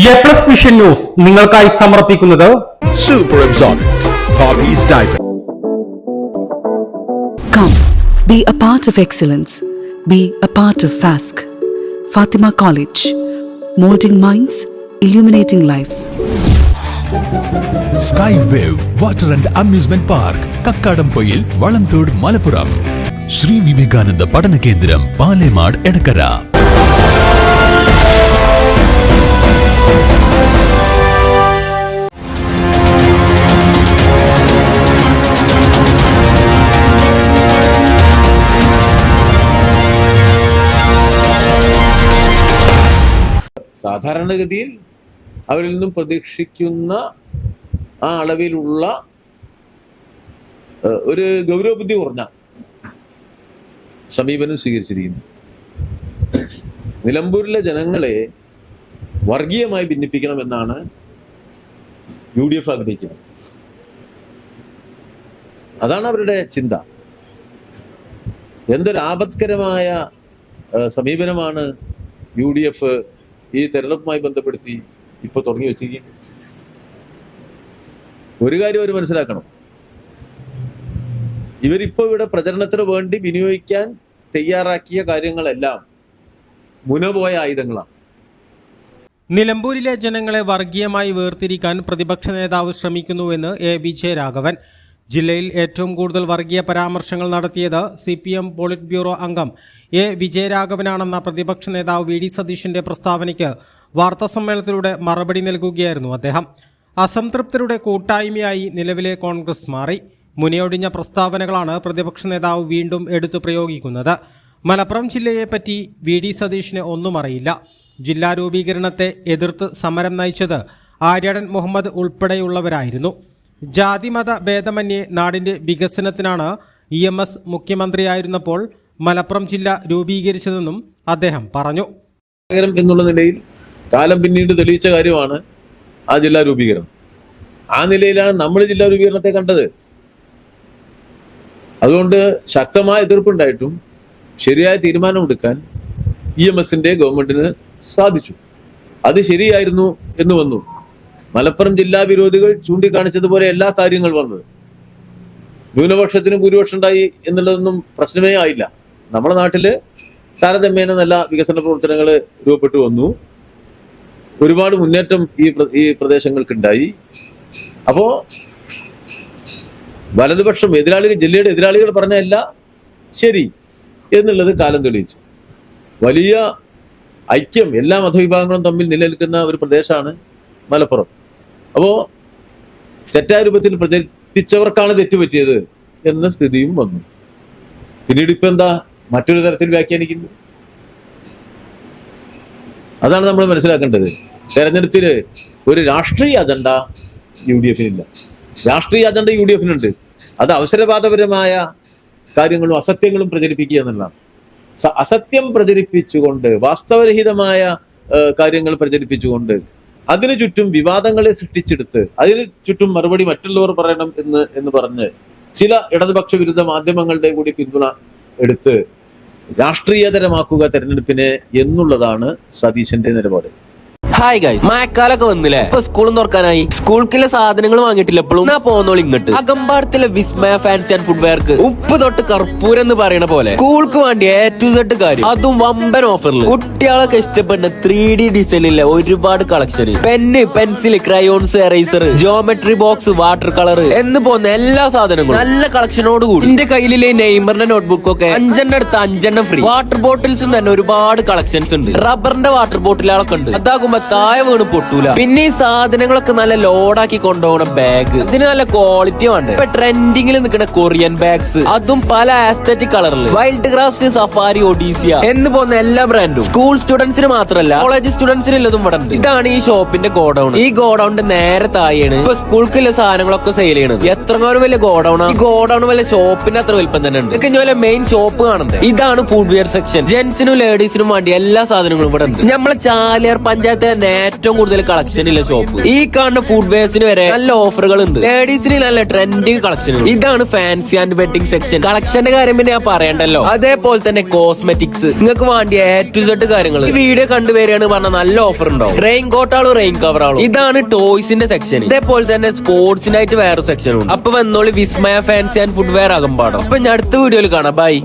A+ vision news നിങ്ങൾക്കായി സമർപ്പിക്കുന്നത് Super Absorbent Poppy's Diaper. Come, be a part of excellence. Be a part of FASC. Fatima College. Molding minds, illuminating lives. Skywave Water and Amusement Park, Kakkadampoyil, Valamtod, Malappuram. Sri Vivekananda Padana Kendram, Palemad, Edakara. സാധാരണഗതിയിൽ അവരിൽ നിന്നും പ്രതീക്ഷിക്കുന്ന ആ അളവിലുള്ള ഒരു ഗൗരവബുദ്ധി കുറഞ്ഞ സമീപനം സ്വീകരിച്ചിരിക്കുന്നു. നിലമ്പൂരിലെ ജനങ്ങളെ വർഗീയമായി ഭിന്നിപ്പിക്കണമെന്നാണ് UDF ആഗ്രഹിക്കുന്നത്. അതാണ് അവരുടെ ചിന്ത. എന്തൊരു ആപത്കരമായ സമീപനമാണ് UDF ഈ തെരഞ്ഞെടുപ്പുമായി ബന്ധപ്പെടുത്തി ഇപ്പൊ തുടങ്ങി വെച്ചിരിക്കുന്നു. ഒരു കാര്യം അവർ മനസ്സിലാക്കണം, ഇവരിപ്പോ ഇവിടെ പ്രചരണത്തിന് വേണ്ടി വിനിയോഗിക്കാൻ തയ്യാറാക്കിയ കാര്യങ്ങളെല്ലാം മുനപോയ ആയുധങ്ങളാണ്. നിലമ്പൂരിലെ ജനങ്ങളെ വർഗീയമായി വേർതിരിക്കാൻ പ്രതിപക്ഷ നേതാവ് ശ്രമിക്കുന്നുവെന്ന് വിജയരാഘവൻ. ജില്ലയിൽ ഏറ്റവും കൂടുതൽ വർഗീയ പരാമർശങ്ങൾ നടത്തിയത് CPM പോളിറ്റ് ബ്യൂറോ അംഗം വിജയരാഘവനാണെന്ന പ്രതിപക്ഷ നേതാവ് VD സതീശന്റെ പ്രസ്താവനയ്ക്ക് വാർത്താസമ്മേളനത്തിലൂടെ മറുപടി നൽകുകയായിരുന്നു അദ്ദേഹം. അസംതൃപ്തരുടെ കൂട്ടായ്മയായി നിലവിലെ കോൺഗ്രസ് മാറി. മുനയൊടിഞ്ഞ പ്രസ്താവനകളാണ് പ്രതിപക്ഷ നേതാവ് വീണ്ടും എടുത്തു പ്രയോഗിക്കുന്നത്. മലപ്പുറം ജില്ലയെപ്പറ്റി VD സതീശന് ഒന്നും അറിയില്ല. ജില്ലാ രൂപീകരണത്തെ എതിർത്ത് സമരം നയിച്ചത് ആര്യാടൻ മുഹമ്മദ് ഉൾപ്പെടെയുള്ളവരായിരുന്നു. ജാതിമത ഭേദമന്യേ നാടിൻ്റെ വികസനത്തിനാണ് EMS മുഖ്യമന്ത്രിയായിരുന്നപ്പോൾ മലപ്പുറം ജില്ല രൂപീകരിച്ചതെന്നും അദ്ദേഹം പറഞ്ഞു. എന്നുള്ള നിലയിൽ കാലം പിന്നീട് തെളിയിച്ച കാര്യമാണ് ആ ജില്ലാ രൂപീകരണം. ആ നിലയിലാണ് നമ്മൾ ജില്ലാ രൂപീകരണത്തെ കണ്ടത്. അതുകൊണ്ട് ശക്തമായ എതിർപ്പുണ്ടായിട്ടും ശരിയായ തീരുമാനമെടുക്കാൻ EMSന്റെ ഗവൺമെന്റിന് സാധിച്ചു. അത് ശരിയായിരുന്നു എന്ന് വന്നു. മലപ്പുറം ജില്ലാ വിരോധികൾ ചൂണ്ടിക്കാണിച്ചതുപോലെ എല്ലാ കാര്യങ്ങൾ വന്നത് ന്യൂനപക്ഷത്തിന് ഭൂരിപക്ഷം ഉണ്ടായി എന്നുള്ളതൊന്നും പ്രശ്നമേ ആയില്ല. നമ്മുടെ നാട്ടില് താരതമ്യേന നല്ല വികസന പ്രവർത്തനങ്ങൾ രൂപപ്പെട്ടു വന്നു. ഒരുപാട് മുന്നേറ്റം ഈ പ്രദേശങ്ങൾക്കുണ്ടായി. അപ്പോ വലതുപക്ഷം ജില്ലയുടെ എതിരാളികൾ പറഞ്ഞല്ല ശരി എന്നുള്ളത് കാലം തെളിയിച്ചു. വലിയ ഐക്യം എല്ലാ മതവിഭാഗങ്ങളും തമ്മിൽ നിലനിൽക്കുന്ന ഒരു പ്രദേശമാണ് മലപ്പുറം. അപ്പോ തെറ്റായ രൂപത്തിൽ പ്രചരിപ്പിച്ചവർക്കാണ് തെറ്റുപറ്റിയത് എന്ന സ്ഥിതിയും വന്നു. പിന്നീട് ഇപ്പൊ എന്താ മറ്റൊരു തരത്തിൽ വ്യാഖ്യാനിക്കുന്നു? അതാണ് നമ്മൾ മനസ്സിലാക്കേണ്ടത്. തെരഞ്ഞെടുപ്പില് ഒരു രാഷ്ട്രീയ അജണ്ട UDFനില്ല. രാഷ്ട്രീയ അജണ്ട UDFനുണ്ട്. അത് അവസരവാദപരമായ കാര്യങ്ങളും അസത്യങ്ങളും പ്രചരിപ്പിക്കുക എന്നുള്ളതാണ്. അസത്യം പ്രചരിപ്പിച്ചുകൊണ്ട്, വാസ്തവരഹിതമായ കാര്യങ്ങൾ പ്രചരിപ്പിച്ചുകൊണ്ട്, അതിനു ചുറ്റും വിവാദങ്ങളെ സൃഷ്ടിച്ചെടുത്ത് അതിന് ചുറ്റും മറുപടി മറ്റുള്ളവർ പറയണം എന്ന് പറഞ്ഞ് ചില ഇടതുപക്ഷ വിരുദ്ധ മാധ്യമങ്ങളുടെ കൂടി പിന്തുണ എടുത്ത് രാഷ്ട്രീയതരമാക്കുക തെരഞ്ഞെടുപ്പിനെ എന്നുള്ളതാണ് സതീശന്റെ നിലപാട്. ഹായ് ഗൈസ്, മഴക്കാലൊക്കെ വന്നില്ലേ? ഇപ്പൊ സ്കൂളും തുറക്കാനായി. സ്കൂൾക്കുള്ള സാധനങ്ങൾ വാങ്ങിയിട്ടില്ല. എപ്പോഴും പോന്നോളി ഇങ്ങോട്ട്. അകമ്പാടത്തിലെ വിസ്മയ ഫാൻസി ആൻഡ് ഫുട്വെയർക്ക് ഉപ്പ് തൊട്ട് കർപ്പൂരം എന്ന് പറയണ പോലെ സ്കൂൾക്ക് വേണ്ടി A to Z കാര്യം, അതും വമ്പൻ ഓഫറിൽ. കുട്ടികളൊക്കെ ഇഷ്ടപ്പെടുന്ന 3D ഡിസൈനിലെ ഒരുപാട് collection. Pen, pencil, crayons, eraser, geometry box, water colour എന്ന് പോകുന്ന എല്ലാ സാധനങ്ങളും നല്ല കളക്ഷനോട് കൂടി. എന്റെ കയ്യിലെ നെയ്മറിന്റെ നോട്ട്ബുക്ക് ഒക്കെ 5 എടുത്ത് 5 ഫ്രീ. വാട്ടർ ബോട്ടിൽസും തന്നെ ഒരുപാട് കളക്ഷൻസ് ഉണ്ട്. റബ്ബറിന്റെ വാട്ടർ ബോട്ടിലുകളൊക്കെ ഉണ്ട്. അതാകുമ്പോ താഴെ വീണ് പൊട്ടൂല. പിന്നെ ഈ സാധനങ്ങളൊക്കെ നല്ല ലോഡാക്കി കൊണ്ടുപോകണ ബാഗ്, ഇതിന് നല്ല ക്വാളിറ്റി ഉണ്ട്. ഇപ്പൊ ട്രെൻഡിങ്ങിൽ നിൽക്കുന്ന കൊറിയൻ ബാഗ്സ്, അതും പല ആസ്തറ്റിക് കളറിൽ. വൈൽഡ് ക്രാഫ്റ്റ്, സഫാരി, ഒഡീസിയ എന്ന് പോകുന്ന എല്ലാ ബ്രാൻഡും സ്കൂൾ സ്റ്റുഡൻസിന് മാത്രമല്ല കോളേജ് സ്റ്റുഡൻസിന് ഉള്ളതും ഇവിടെ ഉണ്ട്. ഇതാണ് ഈ ഷോപ്പിന്റെ ഗോഡൌൺ. ഈ ഗോഡൌണിന്റെ നേരെ താഴെയാണ് ഇപ്പൊ സ്കൂൾക്കുള്ള സാധനങ്ങളൊക്കെ സെയിൽ ചെയ്യണത്. എത്രങ്ങാനും വലിയ ഗോഡൌണാ. ഈ ഗോഡൌൺ വലിയ ഷോപ്പിന്റെ അത്ര വലിപ്പം തന്നെ ഉണ്ട്. ഇതൊക്കെ ഇനി മെയിൻ ഷോപ്പ് കാണുന്നത്. ഇതാണ് ഫുഡ് വെയർ സെക്ഷൻ. ജെന്റ്സിനും ലേഡീസിനും വേണ്ടി എല്ലാ സാധനങ്ങളും ഇവിടെ ഉണ്ട്. നമ്മളെ ചാലിയാർ പഞ്ചായത്ത് തന്നെ ഏറ്റവും കൂടുതൽ കളക്ഷൻ ഉള്ള ഷോപ്പ്. ഈ കാണുന്ന ഫുഡ് വെയർസിന് വരെ നല്ല ഓഫറുകൾ ഉണ്ട്. ലേഡീസിന് നല്ല ട്രെൻഡിങ് കളക്ഷനുകൾ. ഇതാണ് ഫാൻസി ആൻഡ് വെഡിങ് സെക്ഷൻ. കളക്ഷന്റെ കാര്യം പിന്നെ ഞാൻ പറയണ്ടല്ലോ. അതേപോലെ തന്നെ കോസ്മെറ്റിക്സ്, നിങ്ങൾക്ക് വേണ്ടിയ A to Z കാര്യങ്ങൾ. ഈ വീഡിയോ കണ്ടുവരികയാണ് പറഞ്ഞ നല്ല ഓഫർ ഉണ്ടാവും. റെയിൻ കോട്ടാളും റെയിൻ കവറാളും. ഇതാണ് ടോയ്സിന്റെ സെക്ഷൻ. ഇതേപോലെ തന്നെ സ്പോർട്സിനായിട്ട് വേറെ സെക്ഷനും. അപ്പൊ വന്നോളി Vismaya fancy and food ware Akampadam. അപ്പൊ ഞാൻ അടുത്ത വീഡിയോയിൽ കാണാം. ബൈ.